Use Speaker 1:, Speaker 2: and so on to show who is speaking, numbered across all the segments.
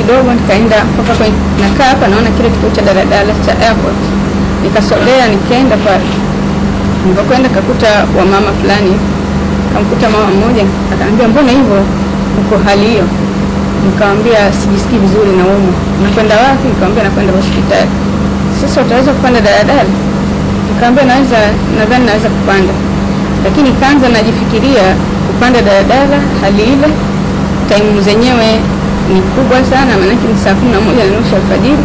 Speaker 1: kidogo nikaenda mpaka kwenye nakaa hapa naona kile kituo cha daladala cha airport. Nikasogea nikaenda pale. Nilipokwenda kakuta wa mama fulani, kamkuta mama mmoja, akaniambia mbona hivyo uko hali hiyo? Nikamwambia sijisikii vizuri na umu. Nakwenda wapi? Nikamwambia nakwenda hospitali. Sasa utaweza kupanda daladala? Nikamwambia nadhani naweza kupanda. Lakini kaanza najifikiria kupanda daladala hali ile time zenyewe ni kubwa sana, maana ni saa 11:30 alfajiri.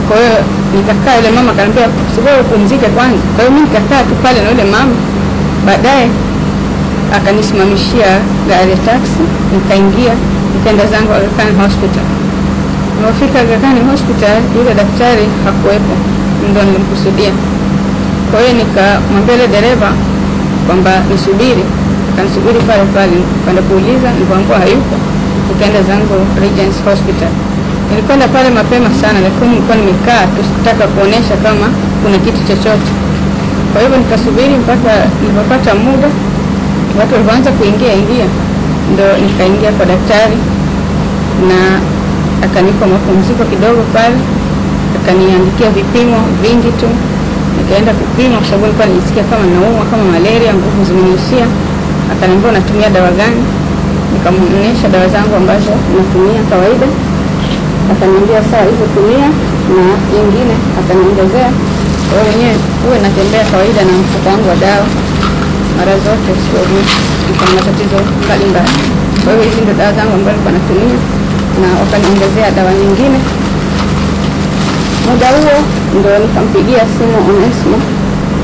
Speaker 1: Kwa hiyo nikakaa, yule mama akaniambia subiri upumzike kwanza. Kwa hiyo mimi nikakaa tu pale na yule mama. Baadaye akanisimamishia gari ya taxi, nikaingia, nikaenda zangu Aga Khan Hospital. Nilipofika Aga Khan Hospital, yule daktari hakuwepo, ndio nilimkusudia. Kwa hiyo nikamwambia yule dereva kwamba nisubiri, akanisubiri pale pale. Kwenda kuuliza, nilipoambiwa hayupo, nikaenda zangu Regents Hospital. Nilikwenda pale mapema sana, lakini nilikuwa nimekaa tu, sikutaka kuonesha kama kuna kitu chochote. Kwa hivyo nikasubiri mpaka nilipopata muda, watu walianza kuingia, ndio nikaingia kwa daktari na akanipa mapumziko kidogo pale, akaniandikia vipimo vingi tu. Nikaenda kupima kwa sababu nilikuwa nisikia kama naumwa kama malaria, nguvu zimenishia. Akaniambia natumia dawa gani? Nikamuonyesha dawa zangu ambazo natumia kawaida. Akaniambia sawa, hizo tumia na nyingine akaniongezea. Kwa hiyo mwenyewe huwa natembea kawaida na mfuko wangu wa dawa mara zote, sio kama matatizo mbalimbali. Kwa hiyo hizi ndio dawa zangu ambazo nilikuwa natumia na wakaniongezea dawa nyingine. Muda huo ndio nikampigia simu Onesmo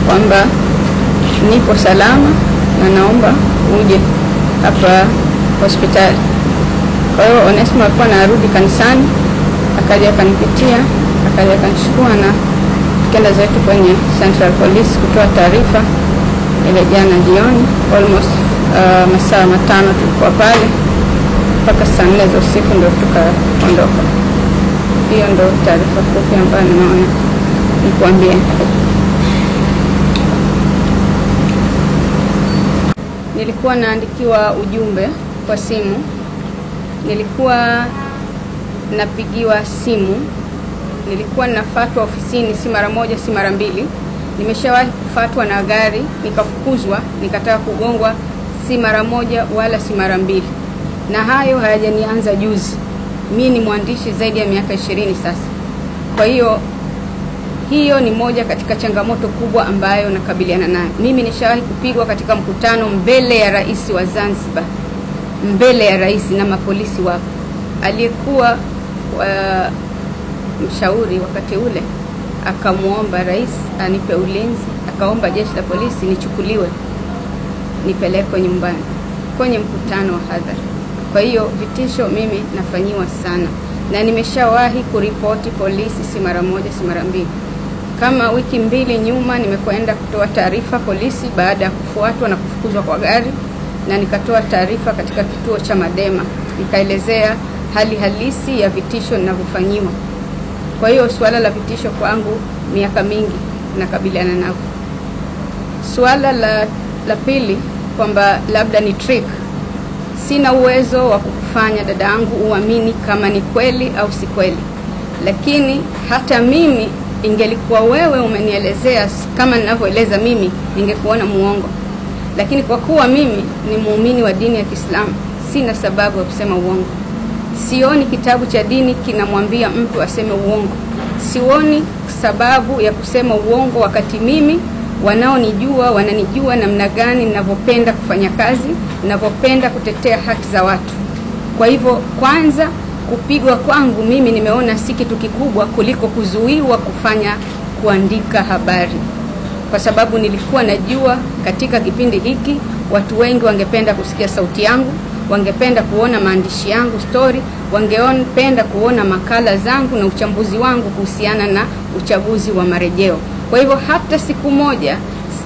Speaker 1: kwamba nipo salama na naomba uje hapa hospitali. Kwa hiyo Onesmo alikuwa anarudi kanisani, akaja akanipitia, akaja akanichukua na kenda zetu kwenye Central Police kutoa taarifa. Ile jana jioni almost masaa 5 tulikuwa pale mpaka saa 4 za usiku ndio tukaondoka. Hiyo ndio taarifa fupi ambayo naona nikuambie. Nilikuwa naandikiwa ujumbe kwa simu, nilikuwa napigiwa simu, nilikuwa nafuatwa ofisini si mara moja si mara mbili. Nimeshawahi kufuatwa na gari nikafukuzwa, nikataka kugongwa si mara moja wala si mara mbili. Na hayo hayajanianza juzi. Mimi ni mwandishi zaidi ya miaka 20 sasa. Kwa hiyo ni moja katika changamoto kubwa ambayo nakabiliana nayo. Mimi nishawahi kupigwa katika mkutano mbele ya rais wa Zanzibar, mbele ya rais na mapolisi wapo. Aliyekuwa mshauri wakati ule akamuomba rais anipe ulinzi, akaomba jeshi la polisi nichukuliwe nipelekwe nyumbani kwenye mkutano wa hadhara. Kwa hiyo vitisho mimi nafanyiwa sana, na nimeshawahi kuripoti polisi si mara moja si mara mbili. Kama wiki 2 nyuma nimekwenda kutoa taarifa polisi baada ya kufuatwa na kufukuzwa kwa gari, na nikatoa taarifa katika kituo cha Madema, nikaelezea hali halisi ya vitisho ninavyofanyiwa. Kwa hiyo swala la vitisho kwangu miaka mingi nakabiliana nao. Swala la pili kwamba labda ni trick, sina uwezo wa kukufanya dada yangu uamini kama ni kweli au si kweli. Lakini hata mimi ingelikuwa wewe umenielezea kama ninavyoeleza mimi, ningekuona muongo. Lakini kwa kuwa mimi ni muumini wa dini ya Kiislamu, sina sababu ya kusema uongo. Sioni kitabu cha dini kinamwambia mtu aseme uongo. Sioni sababu ya kusema uongo wakati mimi wanaonijua wananijua namna gani ninavyopenda kufanya kazi, ninavyopenda kutetea haki za watu. Kwa hivyo kwanza kupigwa kwangu mimi nimeona si kitu kikubwa kuliko kuzuiwa kuandika habari. Kwa sababu nilikuwa najua katika kipindi hiki watu wengi wangependa kusikia sauti yangu, wangependa kuona maandishi yangu story, wangependa kuona makala zangu na uchambuzi wangu kuhusiana na uchaguzi wa marejeo. Kwa hivyo hata siku moja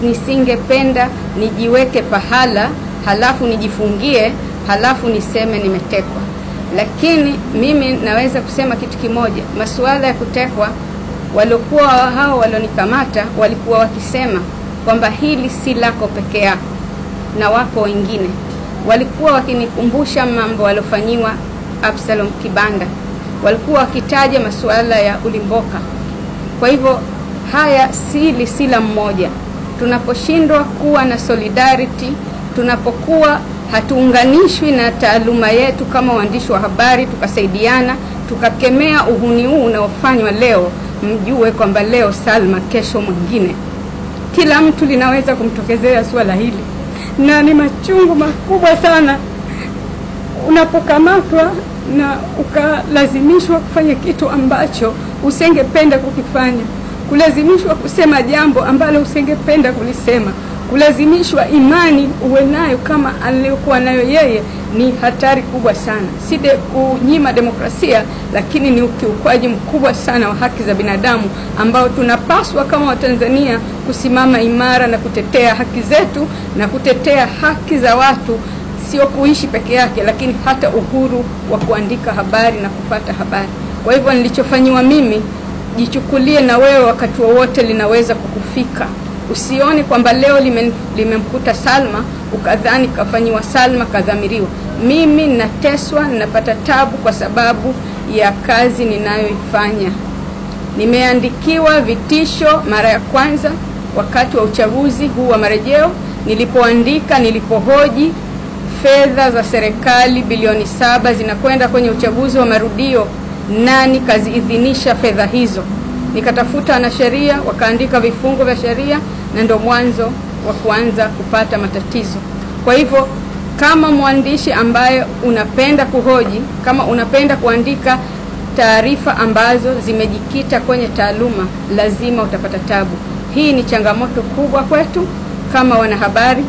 Speaker 1: nisingependa nijiweke pahala halafu nijifungie halafu niseme nimetekwa. Lakini mimi naweza kusema kitu kimoja, masuala ya kutekwa, waliokuwa hao walionikamata walikuwa wakisema kwamba hili si lako peke yako na wapo wengine. Walikuwa wakinikumbusha mambo waliofanyiwa Absalom Kibanda, walikuwa wakitaja masuala ya ulimboka. Kwa hivyo haya si la mmoja. Tunaposhindwa kuwa na solidarity, tunapokuwa hatuunganishwi na taaluma yetu kama waandishi wa habari, tukasaidiana, tukakemea uhuni huu unaofanywa leo, mjue kwamba leo Salma, kesho mwingine. Kila mtu linaweza kumtokezea swala hili, na ni machungu makubwa sana unapokamatwa na ukalazimishwa kufanya kitu ambacho usingependa kukifanya, kulazimishwa kusema jambo ambalo usingependa kulisema, kulazimishwa imani uwe nayo kama aliyokuwa nayo yeye. Ni hatari kubwa sana. Si kunyima demokrasia, lakini ni ukiukwaji mkubwa sana wa haki za binadamu, ambao tunapaswa kama Watanzania kusimama imara na kutetea haki zetu na kutetea haki za watu, sio kuishi peke yake, lakini hata uhuru wa kuandika habari na kupata habari. Kwa hivyo nilichofanywa mimi, jichukulie na wewe, wakati wowote linaweza kukufika. Usione kwamba leo limemkuta Salma ukadhani kafanywa Salma, kadhamiriwa. Mimi ninateswa, ninapata tabu kwa sababu ya kazi ninayoifanya. Nimeandikiwa vitisho mara ya kwanza wakati wa uchaguzi huu wa marejeo, nilipohoji fedha za serikali bilioni 7 zinakwenda kwenye uchaguzi wa marudio, nani kaziidhinisha fedha hizo. Nikatafuta wanasheria, wakaandika vifungu vya sheria, na ndo mwanzo wa kuanza kupata matatizo. Kwa hivyo kama mwandishi ambaye unapenda kuhoji, kama unapenda kuandika taarifa ambazo zimejikita kwenye taaluma, lazima utapata tabu. Hii ni changamoto kubwa kwetu kama wanahabari,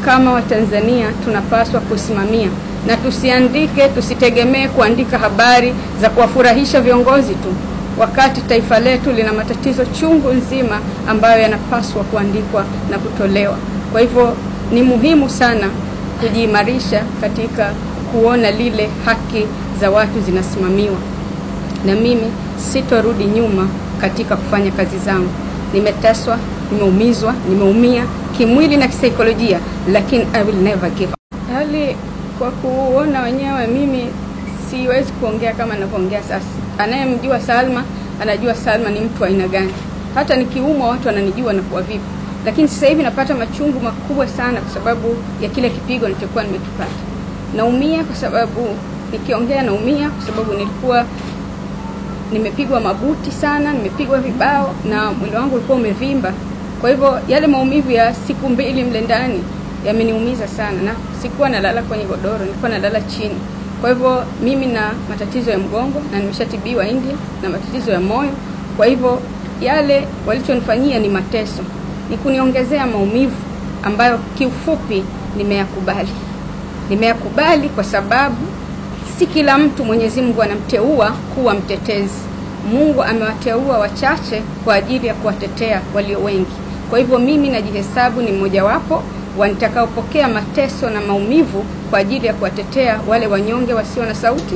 Speaker 1: kama Watanzania. Tunapaswa kusimamia na tusitegemee kuandika habari za kuwafurahisha viongozi tu, wakati taifa letu lina matatizo chungu nzima ambayo yanapaswa kuandikwa na kutolewa. Kwa hivyo ni muhimu sana kujiimarisha katika kuona lile haki za watu zinasimamiwa, na mimi sitorudi nyuma katika kufanya kazi zangu. Nimeteswa, nimeumizwa, nimeumia kimwili na kisaikolojia, lakini I will never give up. Hali kwa kuona wenyewe, mimi siwezi kuongea kama ninavyoongea sasa. Anayemjua Salma anajua Salma ni mtu aina gani. Hata nikiumwa watu wananijua na kuwa vipi. Lakini sasa hivi napata machungu makubwa sana kwa sababu ya kile kipigo nilichokuwa nimekipata. Naumia kwa sababu nikiongea naumia kwa sababu nilikuwa nimepigwa mabuti sana, nimepigwa vibao na mwili wangu ulikuwa umevimba. Kwa hivyo yale maumivu ya siku 2 mle ndani yameniumiza sana, na sikuwa nalala kwenye godoro, nilikuwa nalala chini. Kwa hivyo mimi na matatizo ya mgongo, na nimeshatibiwa India, na matatizo ya moyo. Kwa hivyo yale walichonifanyia ni mateso, ni kuniongezea maumivu ambayo kiufupi nimeyakubali. Nimeyakubali kwa sababu si kila mtu Mwenyezi Mungu anamteua kuwa mtetezi. Mungu amewateua wachache kwa ajili ya kuwatetea walio wengi. Kwa hivyo mimi najihesabu ni mmoja wapo wanitakaopokea mateso na maumivu kwa ajili ya kuwatetea wale wanyonge wasio na sauti,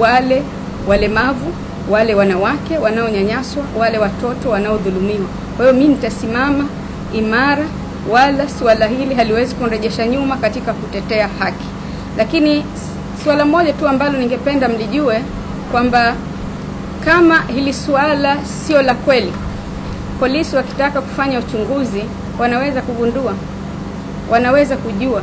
Speaker 1: wale walemavu, wale wanawake wanaonyanyaswa, wale watoto wanaodhulumiwa. Kwa hiyo mimi nitasimama imara, wala swala hili haliwezi kurejesha nyuma katika kutetea haki. Lakini swala moja tu ambalo ningependa mlijue kwamba kama hili swala sio la kweli, polisi wakitaka kufanya uchunguzi wanaweza kugundua, wanaweza kujua.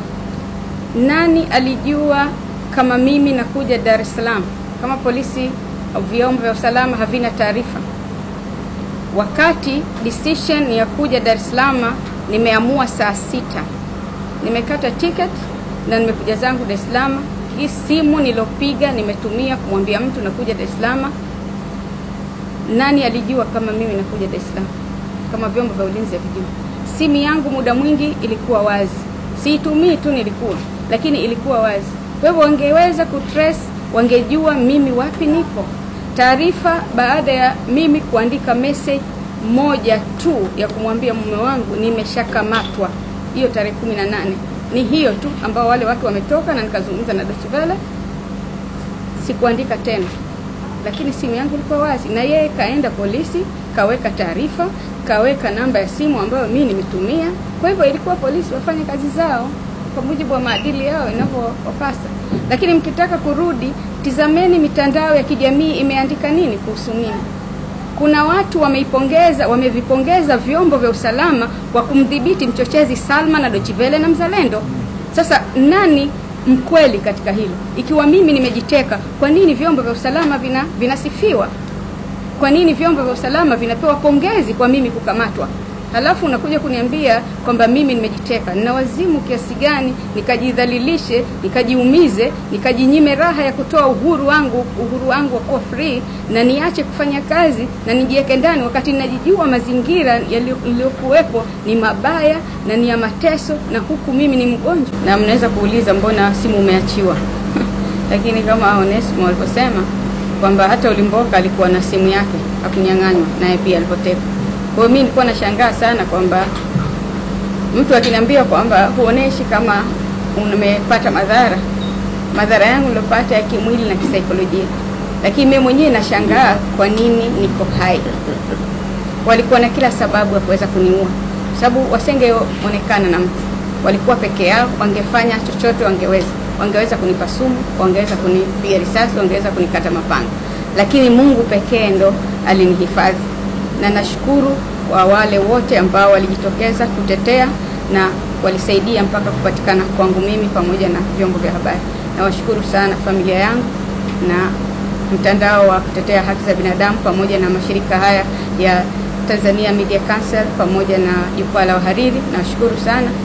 Speaker 1: Nani alijua kama mimi nakuja Dar es Salaam kama polisi au vyombo vya usalama havina taarifa? Wakati decision ya kuja Dar es Salaam nimeamua saa 6, nimekata ticket na nimekuja zangu Dar es Salaam. Hii simu nilopiga nimetumia kumwambia mtu nakuja Dar es Salaam. Nani alijua kama mimi nakuja Dar es Salaam kama vyombo vya ulinzi havijua? Simu yangu muda mwingi ilikuwa wazi, siitumii tu nilikuwa, lakini ilikuwa wazi. Kwa hivyo wangeweza kutrace, wangejua mimi wapi nipo. Taarifa baada ya mimi kuandika message moja tu ya kumwambia mume wangu nimeshakamatwa, hiyo tarehe 18, ni hiyo tu ambao wale watu wametoka na nikazungumza na Deutsche Welle, sikuandika tena. Lakini simu yangu ilikuwa wazi, na yeye kaenda polisi, kaweka taarifa, kaweka namba ya simu ambayo mimi nimetumia. Kwa hivyo ilikuwa polisi wafanye kazi zao kwa mujibu wa maadili yao inavyowapasa. Lakini mkitaka kurudi Tizameni mitandao ya kijamii imeandika nini kuhusu mimi. Kuna watu wamevipongeza vyombo vya usalama kwa kumdhibiti mchochezi Salma na Deutsche Welle na Mzalendo. Sasa nani mkweli katika hilo? Ikiwa mimi nimejiteka, kwa nini vyombo vya usalama vinasifiwa? Kwa nini vyombo vya usalama vinapewa pongezi kwa mimi kukamatwa? Halafu unakuja kuniambia kwamba mimi nimejiteka. Nina wazimu kiasi gani nikajidhalilishe, nikajiumize, nikajinyime raha ya kutoa uhuru wangu wa kuwa free, na niache kufanya kazi na nijiweke ndani wakati ninajijua mazingira yaliyokuwepo ni mabaya na ni ya mateso, na huku mimi ni mgonjwa. Na mnaweza kuuliza mbona simu umeachiwa? Lakini kama Onesmo aliposema kwamba hata Ulimboka alikuwa na simu yake, hakunyang'anywa, naye pia alipoteka. Kwa hiyo mimi nilikuwa nashangaa sana kwamba mtu akiniambia kwamba huoneshi kama umepata madhara yangu nilopata ya kimwili na kisaikolojia. Lakini mimi mwenyewe nashangaa kwa nini niko hai. Walikuwa na kila sababu ya kuweza kuniua, sababu wasengeonekana na mtu. Walikuwa peke yao, wangefanya chochote wangeweza kunipa sumu, wangeweza kunipiga risasi, wangeweza kunikata mapanga. Lakini Mungu pekee ndo alinihifadhi. Na nashukuru kwa wale wote ambao walijitokeza kutetea na walisaidia mpaka kupatikana kwangu mimi pamoja na vyombo vya habari. Na washukuru sana familia yangu na mtandao wa kutetea haki za binadamu pamoja na mashirika haya ya Tanzania Media Council pamoja na jukwaa la wahariri. Na washukuru sana.